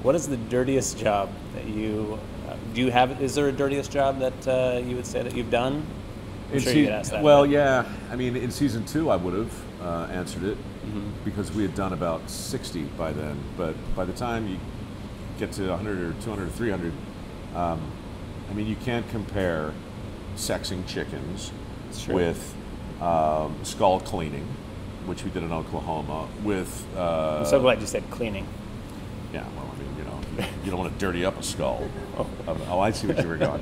What is the dirtiest job that you do? You have? Is there a dirtiest job that you would say that you've done? I'm sure you get asked that. Well, yeah. I mean, in season 2, I would have answered it because we had done about 60 by then. But by the time you get to 100 or 200 or 300, I mean, you can't compare sexing chickens with skull cleaning, which we did in Oklahoma. With I'm so glad you said cleaning. Yeah, well, I mean, you don't want to dirty up a skull. Oh, I see what you were going.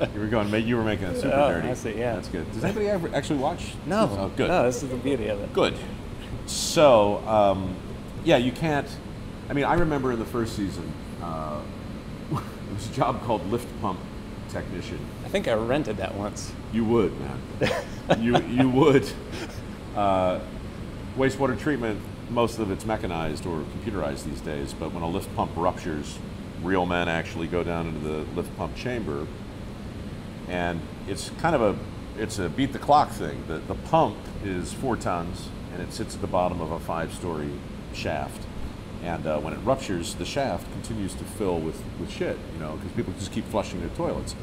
You were making it super dirty. I see. Yeah, that's good. Does anybody ever actually watch? No. Oh, good. No, this is the beauty of it. Good. So, yeah, you can't. I mean, I remember in the first season, there was a job called lift pump technician. I think I rented that once. You would, man. you would. Wastewater treatment, most of it's mechanized or computerized these days, but when a lift pump ruptures, real men actually go down into the lift pump chamber, and it's kind of it's a beat the clock thing. The pump is 4 tons, and it sits at the bottom of a 5-story shaft. And when it ruptures, the shaft continues to fill with shit, because people just keep flushing their toilets.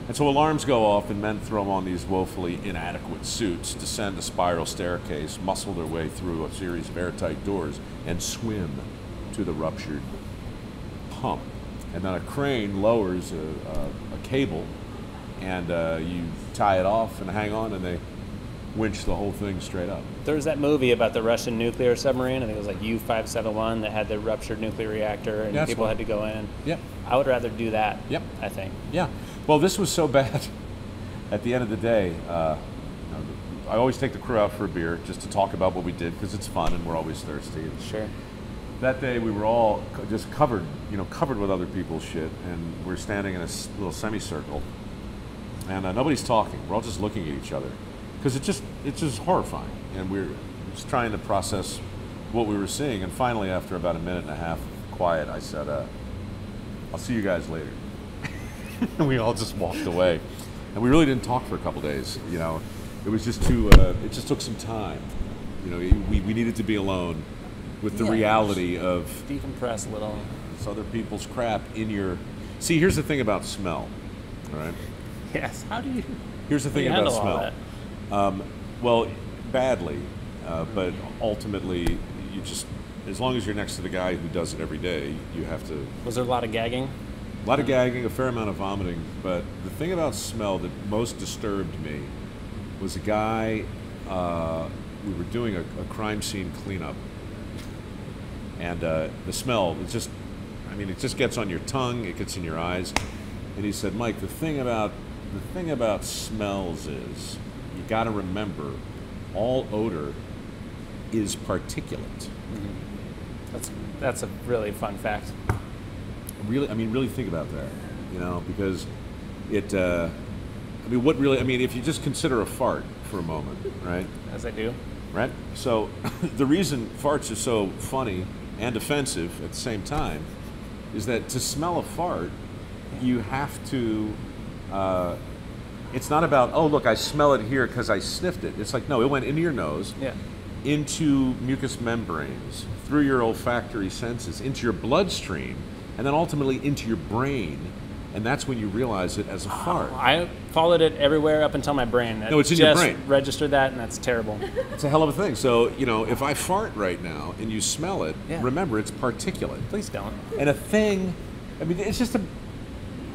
And so alarms go off, and men throw on these woefully inadequate suits, descend a spiral staircase, muscle their way through a series of airtight doors, and swim to the ruptured pump. And then a crane lowers a cable, and you tie it off and hang on, and they winch the whole thing straight up. There was that movie about the Russian nuclear submarine. I think it was like U-571 that had the ruptured nuclear reactor, and people had to go in. Yep. I would rather do that. Yep. I think. Yeah. Well, this was so bad. At the end of the day, I always take the crew out for a beer just to talk about what we did because it's fun and we're always thirsty. Sure. That day we were all just covered with other people's shit, and we're standing in a little semicircle, and nobody's talking. We're all just looking at each other because it's just horrifying, and we're just trying to process what we were seeing. And finally, after about a minute and a half of quiet, I said, "I'll see you guys later." And we all just walked away, and we really didn't talk for a couple days. It was just too. It just took some time. We needed to be alone with the reality of decompress a little. It's other people's crap in your. See, here's the thing about smell. All right. Yes. How do you? Here's the thing about smell. Well, badly, but ultimately, you just as long as you're next to the guy who does it every day, you have to. Was there a lot of gagging? A lot of gagging, a fair amount of vomiting, but the thing about smell that most disturbed me was a guy, we were doing a crime scene cleanup, and the smell, it just gets on your tongue, it gets in your eyes, and he said, "Mike, the thing about smells is, you gotta remember, all odor is particulate." That's a really fun fact. Really think about that, because it, if you just consider a fart for a moment, right? As I do. Right? So the reason farts are so funny and offensive at the same time is that to smell a fart, you have to, it's not about, oh, look, I smell it here because I sniffed it. It's like, no, it went into your nose, into mucous membranes, through your olfactory senses, into your bloodstream, and then ultimately into your brain, and that's when you realize it as a fart. I followed it everywhere up until my brain. No, it's in your brain. Registered that, and that's terrible. It's a hell of a thing. So, if I fart right now and you smell it, remember, it's particulate. Please don't. And a thing, it's just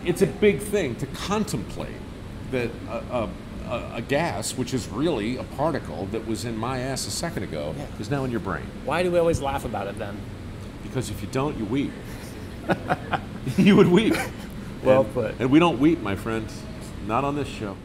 it's a big thing to contemplate that a gas, which is really a particle that was in my ass a second ago, is now in your brain. Why do we always laugh about it then? Because if you don't, you weep. You would weep. Well put. And we don't weep, my friend. Not on this show.